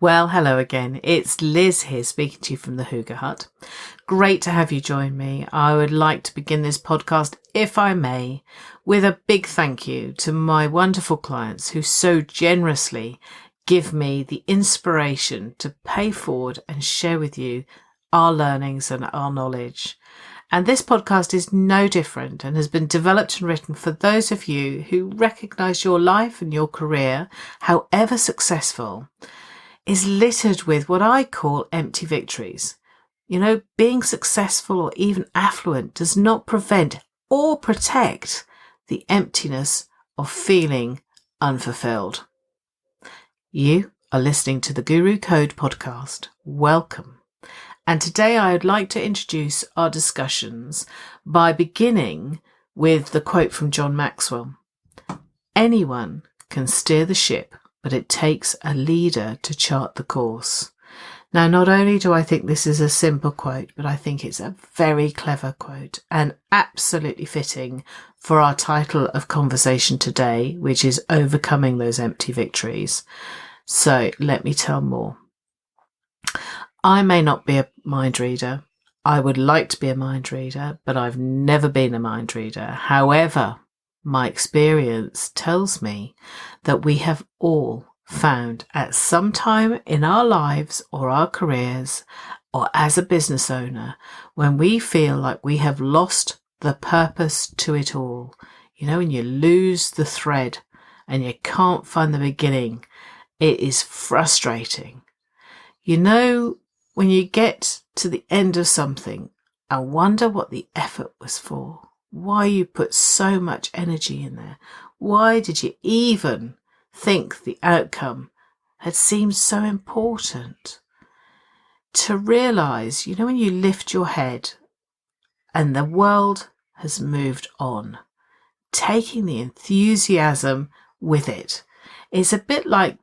Well, hello again. It's Liz here speaking to you from the Hygge Hut. Great to have you join me. I would like to begin this podcast, if I may, with a big thank you to my wonderful clients who so generously give me the inspiration to pay forward and share with you our learnings and our knowledge. And this podcast is no different and has been developed and written for those of you who recognise your life and your career, however successful, is littered with what I call empty victories. You know, being successful or even affluent does not prevent or protect the emptiness of feeling unfulfilled. You are listening to the Guru Code podcast. Welcome. And today I would like to introduce our discussions by beginning with the quote from John Maxwell. Anyone can steer the ship, but it takes a leader to chart the course. Now, not only do I think this is a simple quote, but I think it's a very clever quote and absolutely fitting for our title of conversation today, which is Overcoming Those Empty Victories. So let me tell more. I may not be a mind reader. I would like to be a mind reader, but I've never been a mind reader. However, my experience tells me that we have all found at some time in our lives or our careers or as a business owner when we feel like we have lost the purpose to it all. You know, when you lose the thread and you can't find the beginning, it is frustrating. You know, when you get to the end of something and wonder what the effort was for. Why you put so much energy in there. Why did you even think the outcome had seemed so important? To realise, you know, when you lift your head and the world has moved on, taking the enthusiasm with it. It's a bit like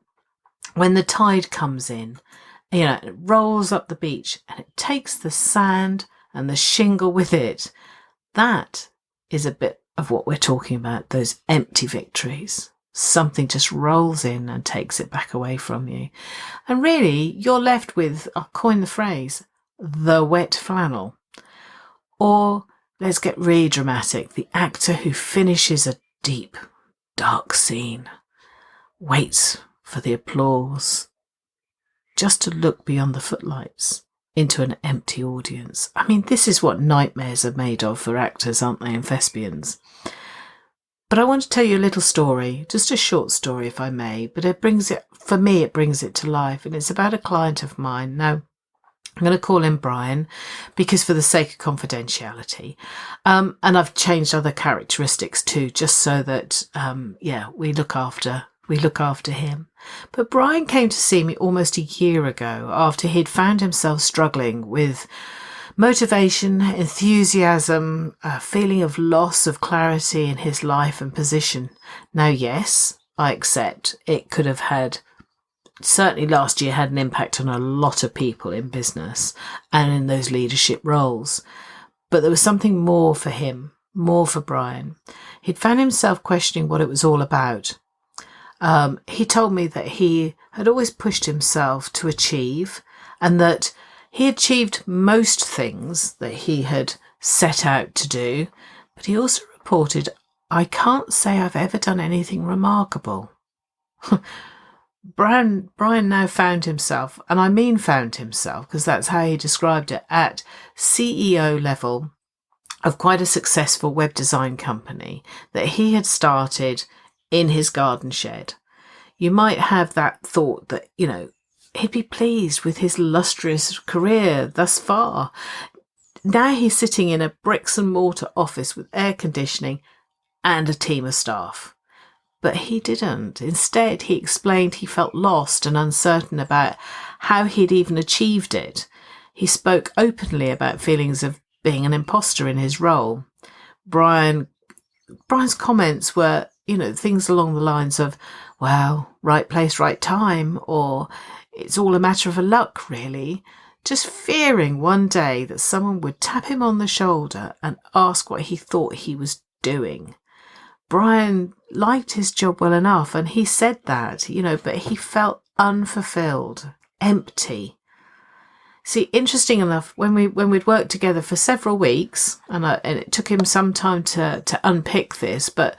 when the tide comes in, you know, it rolls up the beach and it takes the sand and the shingle with it. That is a bit of what we're talking about, those empty victories. Something just rolls in and takes it back away from you. And really, you're left with, I'll coin the phrase, the wet flannel. Or, let's get really dramatic, the actor who finishes a deep, dark scene, waits for the applause, just to look beyond the footlights into an empty audience. I mean, this is what nightmares are made of for actors, aren't they, and thespians? But I want to tell you a little story, just a short story if I may, but it brings it to life, and it's about a client of mine. Now, I'm going to call him Brian because for the sake of confidentiality, and I've changed other characteristics too, just so that, we look after him. But Brian came to see me almost a year ago after he'd found himself struggling with motivation, enthusiasm, a feeling of loss of clarity in his life and position. Now, yes, I accept it could have certainly last year had an impact on a lot of people in business and in those leadership roles. But there was something more for him, more for Brian. He'd found himself questioning what it was all about. He told me that he had always pushed himself to achieve and that he achieved most things that he had set out to do, but he also reported, I can't say I've ever done anything remarkable. Brian now found himself, and I mean found himself because that's how he described it, at CEO level of quite a successful web design company that he had started in his garden shed. You might have that thought that, you know, he'd be pleased with his illustrious career thus far. Now he's sitting in a bricks and mortar office with air conditioning and a team of staff. But he didn't. Instead, he explained he felt lost and uncertain about how he'd even achieved it. He spoke openly about feelings of being an imposter in his role. Brian's comments were, you know, things along the lines of, well, right place, right time, or it's all a matter of luck, really. Just fearing one day that someone would tap him on the shoulder and ask what he thought he was doing. Brian liked his job well enough, and he said that, you know, but he felt unfulfilled empty. See, interesting enough, when we'd worked together for several weeks, and it took him some time to unpick this, but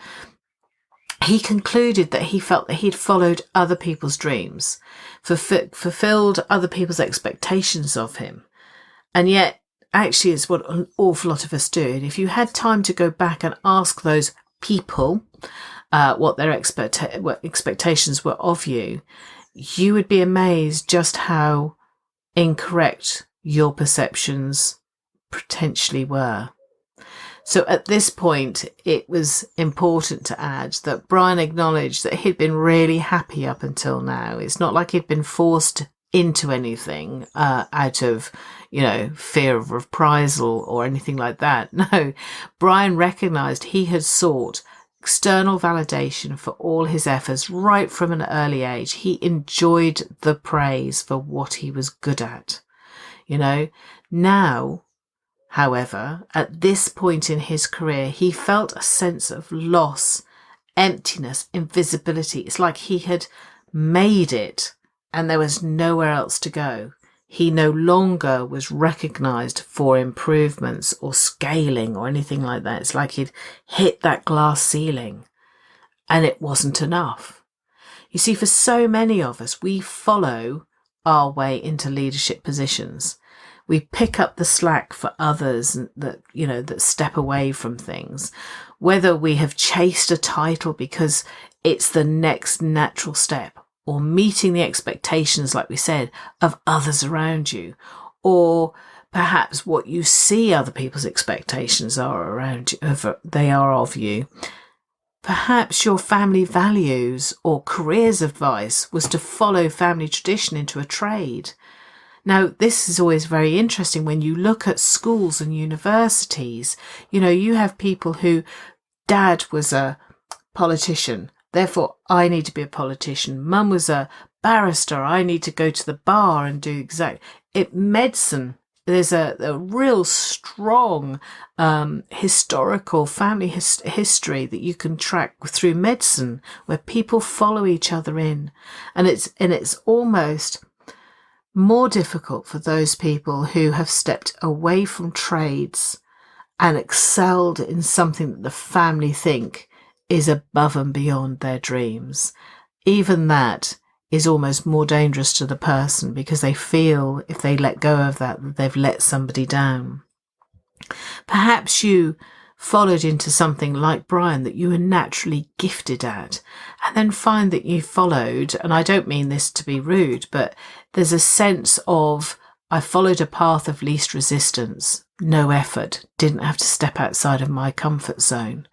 he concluded that he felt that he'd followed other people's dreams, fulfilled other people's expectations of him. And yet, actually, it's what an awful lot of us do. And if you had time to go back and ask those people what their expectations were of you, you would be amazed just how incorrect your perceptions potentially were. So at this point, it was important to add that Brian acknowledged that he'd been really happy up until now. It's not like he'd been forced into anything out of, fear of reprisal or anything like that. No, Brian recognised he had sought external validation for all his efforts right from an early age. He enjoyed the praise for what he was good at. Now, however, at this point in his career, he felt a sense of loss, emptiness, invisibility. It's like he had made it and there was nowhere else to go. He no longer was recognised for improvements or scaling or anything like that. It's like he'd hit that glass ceiling and it wasn't enough. You see, for so many of us, we follow our way into leadership positions. We pick up the slack for others that step away from things, whether we have chased a title because it's the next natural step, or meeting the expectations, like we said, of others around you, or perhaps what you see other people's expectations are around you, they are of you. Perhaps your family values or careers advice was to follow family tradition into a trade. Now, this is always very interesting when you look at schools and universities. You have people who, dad was a politician, therefore I need to be a politician. Mum was a barrister, I need to go to the bar and do medicine. There's a real strong historical family history that you can track through medicine, where people follow each other in, and it's almost more difficult for those people who have stepped away from trades and excelled in something that the family think is above and beyond their dreams. Even that is almost more dangerous to the person, because they feel if they let go of that they've let somebody down. Perhaps you followed into something like Brian that you were naturally gifted at, and then find that you followed, and I don't mean this to be rude, but there's a sense of, I followed a path of least resistance, no effort, didn't have to step outside of my comfort zone.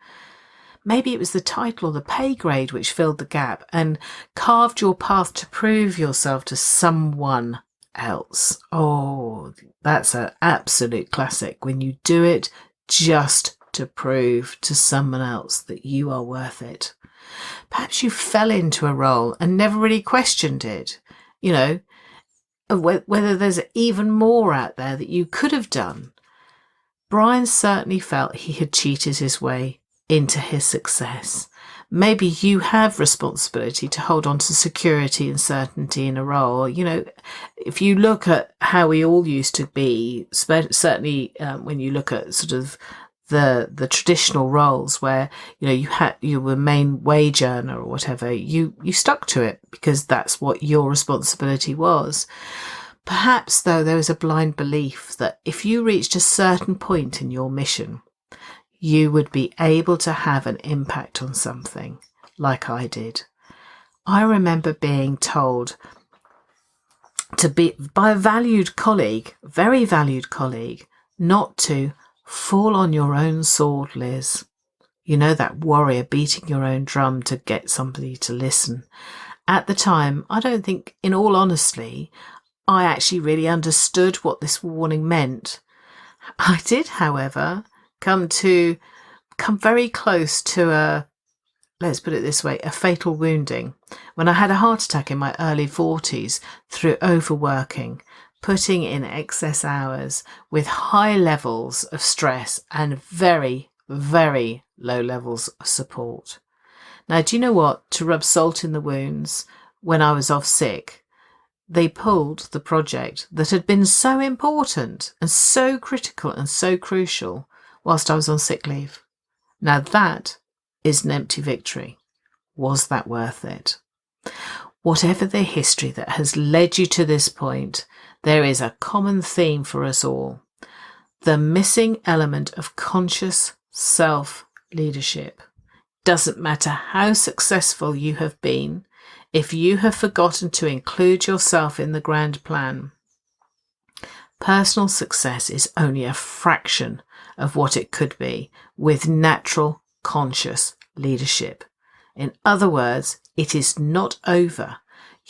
Maybe it was the title or the pay grade which filled the gap and carved your path to prove yourself to someone else. Oh, that's an absolute classic, when you do it just to prove to someone else that you are worth it. Perhaps you fell into a role and never really questioned it, whether there's even more out there that you could have done. Brian certainly felt he had cheated his way into his success. Maybe you have responsibility to hold on to security and certainty in a role. If you look at how we all used to be, certainly when you look at sort of the traditional roles where you were main wage earner or whatever, you stuck to it because that's what your responsibility was. Perhaps though there was a blind belief that if you reached a certain point in your mission, you would be able to have an impact on something, like I did. I remember being told by a valued colleague, very valued colleague, not to fall on your own sword, Liz. That warrior beating your own drum to get somebody to listen. At the time, I don't think, in all honesty, I actually really understood what this warning meant. I did, however, come very close to let's put it this way, a fatal wounding, when I had a heart attack in my early 40s through overworking, putting in excess hours with high levels of stress and very, very low levels of support. Now, do you know what? To rub salt in the wounds, when I was off sick, they pulled the project that had been so important and so critical and so crucial whilst I was on sick leave. Now that is an empty victory. Was that worth it? Whatever the history that has led you to this point, there is a common theme for us all. The missing element of conscious self-leadership. Doesn't matter how successful you have been, if you have forgotten to include yourself in the grand plan, personal success is only a fraction of what it could be with natural, conscious leadership. In other words, it is not over.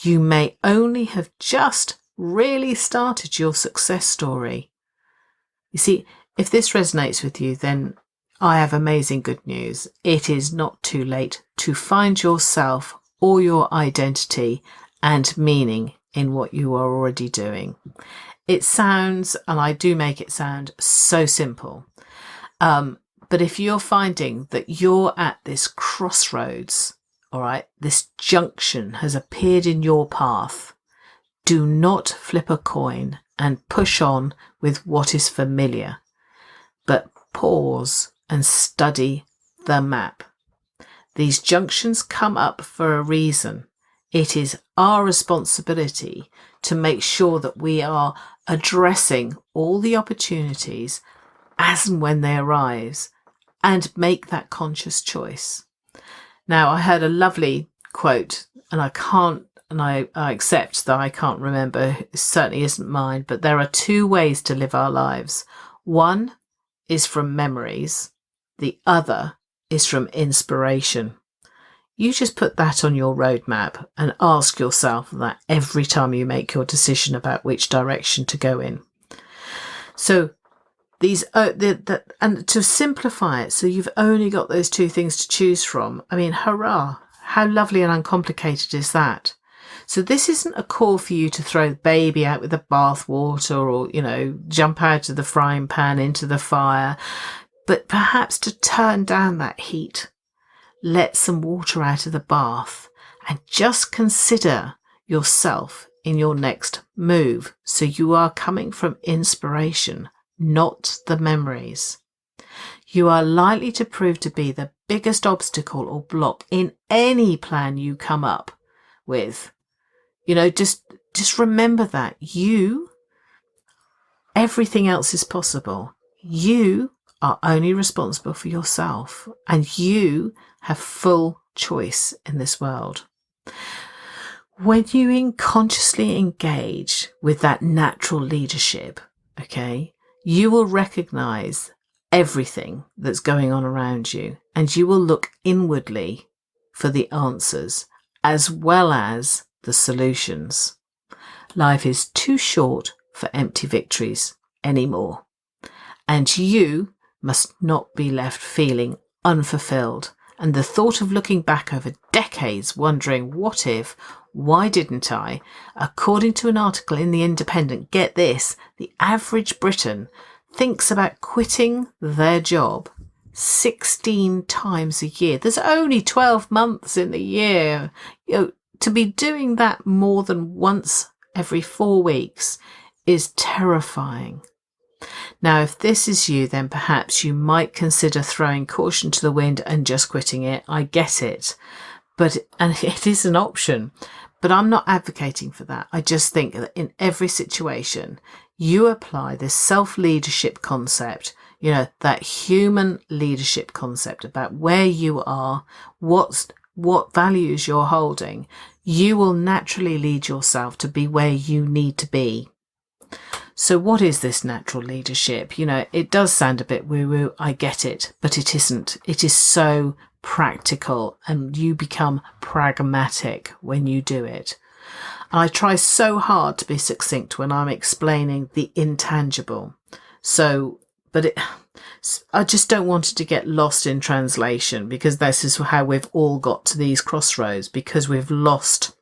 You may only have just really started your success story. You see, if this resonates with you, then I have amazing good news. It is not too late to find yourself or your identity and meaning in what you are already doing. It sounds, and I do make it sound so simple, but if you're finding that you're at this crossroads, all right, this junction has appeared in your path, do not flip a coin and push on with what is familiar, but pause and study the map. These junctions come up for a reason. It is our responsibility to make sure that we are addressing all the opportunities as and when they arise and make that conscious choice. Now, I heard a lovely quote, and I accept that I can't remember, it certainly isn't mine, but there are two ways to live our lives. One is from memories. The other is from inspiration. You just put that on your roadmap and ask yourself that every time you make your decision about which direction to go in. So these and to simplify it, so you've only got those two things to choose from. I mean, hurrah! How lovely and uncomplicated is that? So this isn't a call for you to throw the baby out with the bathwater or, jump out of the frying pan into the fire, but perhaps to turn down that heat, let some water out of the bath, and just consider yourself in your next move. So you are coming from inspiration, not the memories. You are likely to prove to be the biggest obstacle or block in any plan you come up with. Just remember that everything else is possible. You are only responsible for yourself, and you have full choice in this world. When you consciously engage with that natural leadership, okay, you will recognize everything that's going on around you, and you will look inwardly for the answers as well as the solutions. Life is too short for empty victories anymore, and you must not be left feeling unfulfilled. And the thought of looking back over decades wondering, what if, why didn't I? According to an article in The Independent, get this, the average Briton thinks about quitting their job 16 times a year. There's only 12 months in the year. To be doing that more than once every 4 weeks is terrifying. Now, if this is you, then perhaps you might consider throwing caution to the wind and just quitting it. I get it, and it is an option, but I'm not advocating for that. I just think that in every situation, you apply this self-leadership concept, that human leadership concept about where you are, what values you're holding. You will naturally lead yourself to be where you need to be. So what is this natural leadership? It does sound a bit woo-woo, I get it, but it isn't. It is so practical, and you become pragmatic when you do it. And I try so hard to be succinct when I'm explaining the intangible. I just don't want it to get lost in translation, because this is how we've all got to these crossroads, because we've lost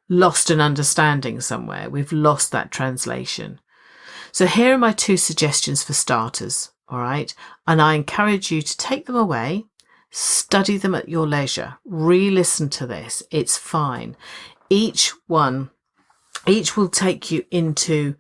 an understanding somewhere. We've lost that translation. So here are my 2 suggestions for starters, all right? And I encourage you to take them away, study them at your leisure, re-listen to this. It's fine. Each one Each will take you into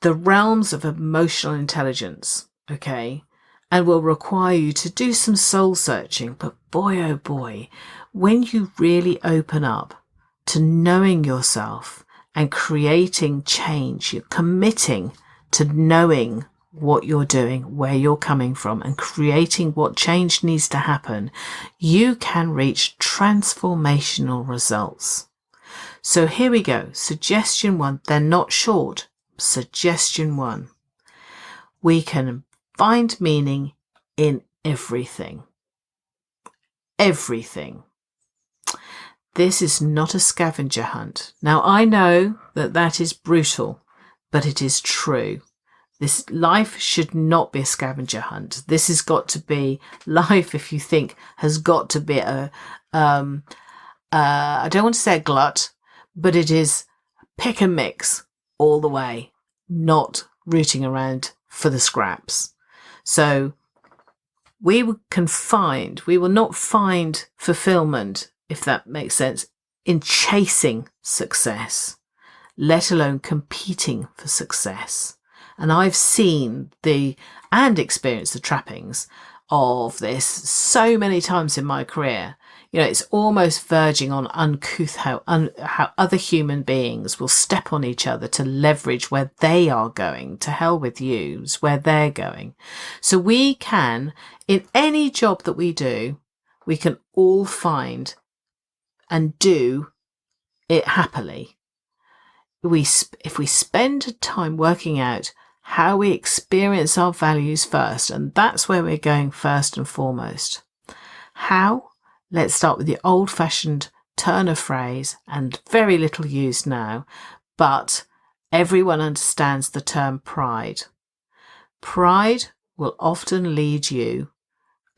the realms of emotional intelligence, okay, and will require you to do some soul searching. But boy, oh boy, when you really open up to knowing yourself and creating change, you're committing to knowing what you're doing, where you're coming from, and creating what change needs to happen, you can reach transformational results. So here we go. Suggestion 1. They're not short. Suggestion 1. We can find meaning in everything. Everything. This is not a scavenger hunt. Now, I know that is brutal, but it is true. This life should not be a scavenger hunt. This has got to be life, if you think, has got to be I don't want to say a glut, but it is pick and mix all the way, not rooting around for the scraps. So we will not find fulfillment, if that makes sense, in chasing success, let alone competing for success. And I've seen and experienced the trappings of this so many times in my career. It's almost verging on uncouth how other human beings will step on each other to leverage where they are going. To hell with you, where they're going. So we can, in any job that we do, we can all find and do it happily. If we spend time working out how we experience our values first, and that's where we're going first and foremost. How? Let's start with the old-fashioned turn of phrase, and very little used now, but everyone understands the term pride. Pride will often lead you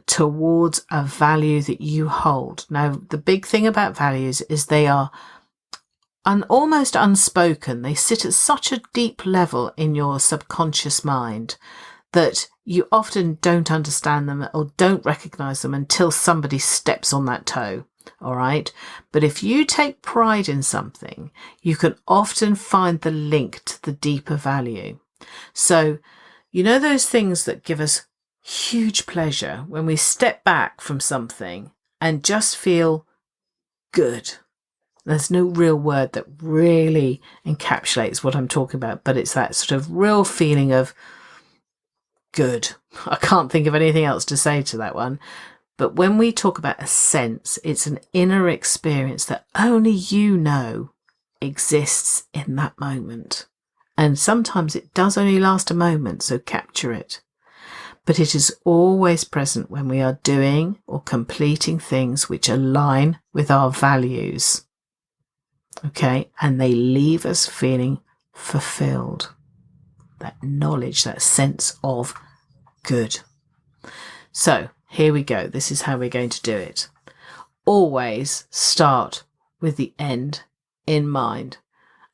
towards a value that you hold. Now, the big thing about values is they are almost unspoken. They sit at such a deep level in your subconscious mind that you often don't understand them or don't recognize them until somebody steps on that toe. All right. But if you take pride in something, you can often find the link to the deeper value. So, those things that give us huge pleasure when we step back from something and just feel good. There's no real word that really encapsulates what I'm talking about, but it's that sort of real feeling of good. I can't think of anything else to say to that one. But when we talk about a sense, it's an inner experience that only you know exists in that moment. And sometimes it does only last a moment, so capture it. But it is always present when we are doing or completing things which align with our values. Okay, and they leave us feeling fulfilled. That knowledge, that sense of good. So here we go. This is how we're going to do it. Always start with the end in mind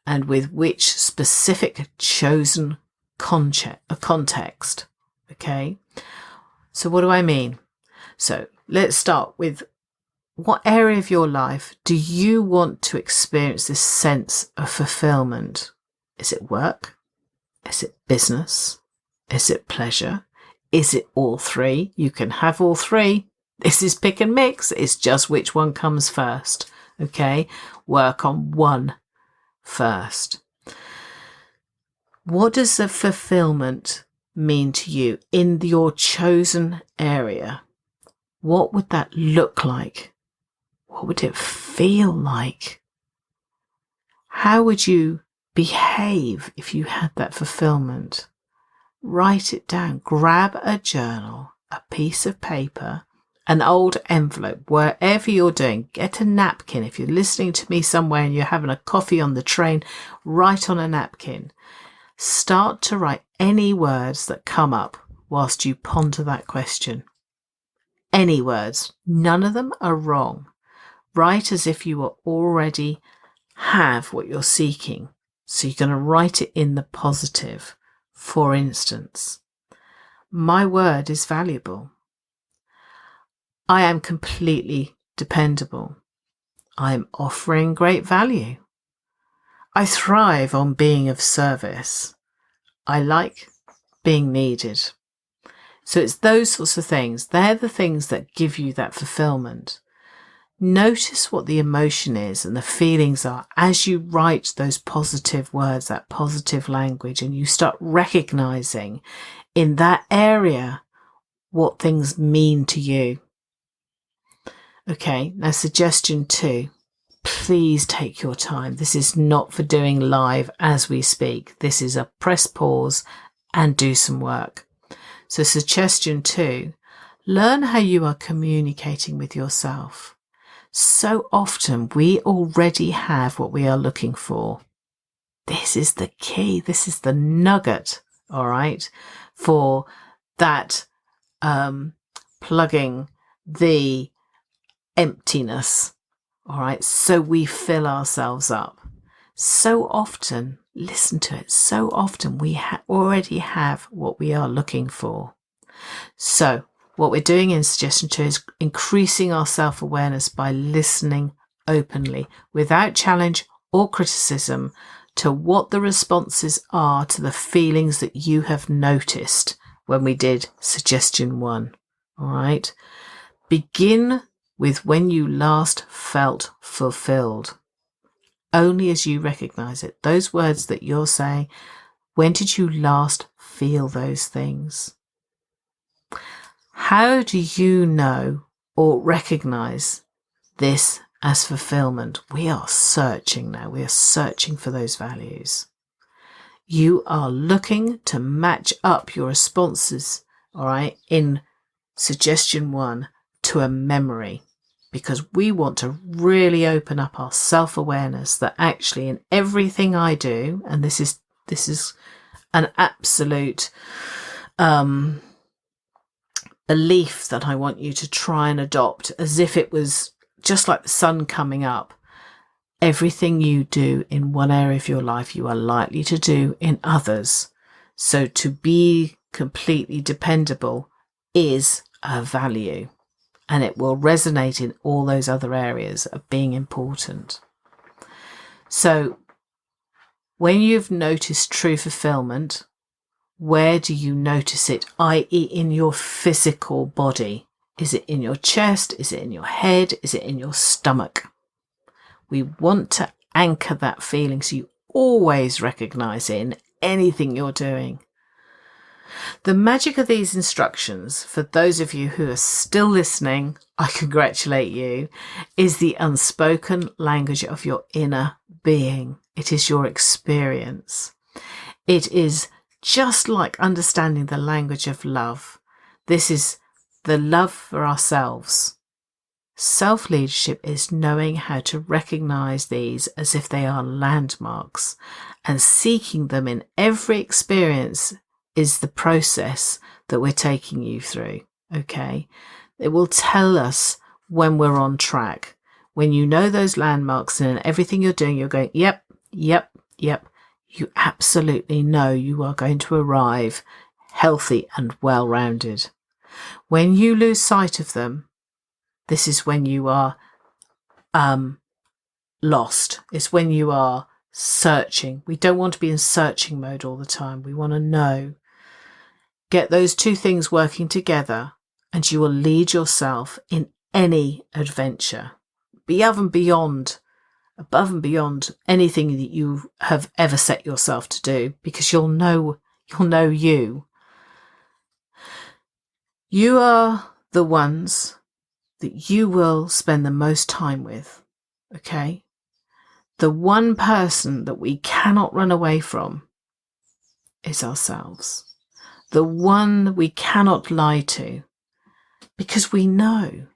and with which specific chosen context. Okay, so what do I mean? So let's start with, what area of your life do you want to experience this sense of fulfillment? Is it work? Is it business? Is it pleasure? Is it all three? You can have all three. This is pick and mix. It's just which one comes first. Okay, work on one first. What does the fulfillment mean to you in your chosen area? What would that look like? What would it feel like? How would you behave if you had that fulfillment? Write it down. Grab a journal, a piece of paper, an old envelope, wherever you're doing. Get a napkin. If you're listening to me somewhere and you're having a coffee on the train, write on a napkin. Start to write any words that come up whilst you ponder that question. Any words. None of them are wrong. Write as if you already have what you're seeking. So you're going to write it in the positive. For instance, my word is valuable. I am completely dependable. I am offering great value. I thrive on being of service. I like being needed. So it's those sorts of things. They're the things that give you that fulfillment. Notice what the emotion is and the feelings are as you write those positive words, that positive language, and you start recognizing in that area what things mean to you. Okay, now suggestion 2. Please take your time. This is not for doing live as we speak. This is a press pause and do some work. So suggestion 2, learn how you are communicating with yourself. So often we already have what we are looking for. This is the key. This is the nugget, all right, for that plugging the emptiness, all right, so we fill ourselves up. So often, listen to it, so often we already have what we are looking for. So what we're doing in suggestion 2 is increasing our self-awareness by listening openly, without challenge or criticism, to what the responses are to the feelings that you have noticed when we did suggestion 1. All right. Begin with when you last felt fulfilled. Only as you recognize it. Those words that you're saying, when did you last feel those things? How do you know or recognize this as fulfillment? We are searching now. We are searching for those values. You are looking to match up your responses, all right, in suggestion 1 to a memory, because we want to really open up our self-awareness that actually in everything I do, and this is an absolute belief that I want you to try and adopt, as if it was just like the sun coming up. Everything you do in one area of your life, you are likely to do in others. So to be completely dependable is a value, and it will resonate in all those other areas of being important. So when you've noticed true fulfillment, where do you notice it, i.e. in your physical body? Is it in your chest? Is it in your head? Is it in your stomach? We want to anchor that feeling so you always recognize it in anything you're doing. The magic of these instructions, for those of you who are still listening, I congratulate you, is the unspoken language of your inner being. It is your experience. It is just like understanding the language of love. This is the love for ourselves. Self-leadership is knowing how to recognize these as if they are landmarks, and seeking them in every experience is the process that we're taking you through. Okay. It will tell us when we're on track. When you know those landmarks and in everything you're doing, you're going, yep, yep, yep. You absolutely know you are going to arrive healthy and well-rounded. When you lose sight of them, this is when you are lost. It's when you are searching. We don't want to be in searching mode all the time. We want to know. Get those two things working together and you will lead yourself in any adventure. Above and beyond anything that you have ever set yourself to do, because you'll know you. You are the ones that you will spend the most time with, okay? The one person that we cannot run away from is ourselves. The one we cannot lie to, because we know.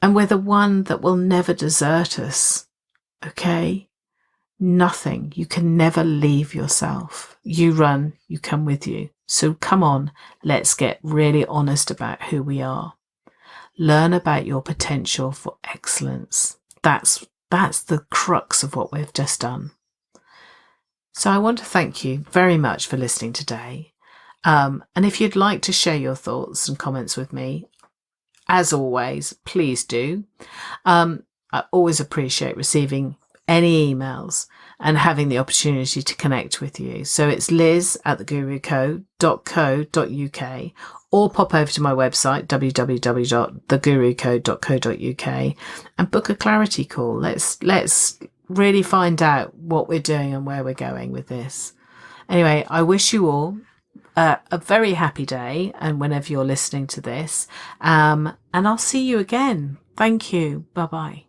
And we're the one that will never desert us, okay? Nothing. You can never leave yourself. You run, you come with you. So come on, let's get really honest about who we are. Learn about your potential for excellence. That's the crux of what we've just done. So I want to thank you very much for listening today. And if you'd like to share your thoughts and comments with me, as always, please do. I always appreciate receiving any emails and having the opportunity to connect with you. So it's liz@thegurucode.co.uk, or pop over to my website, www.thegurucode.co.uk, and book a clarity call. Let's really find out what we're doing and where we're going with this. Anyway, I wish you all a very happy day, and whenever you're listening to this, and I'll see you again. Thank you. Bye bye.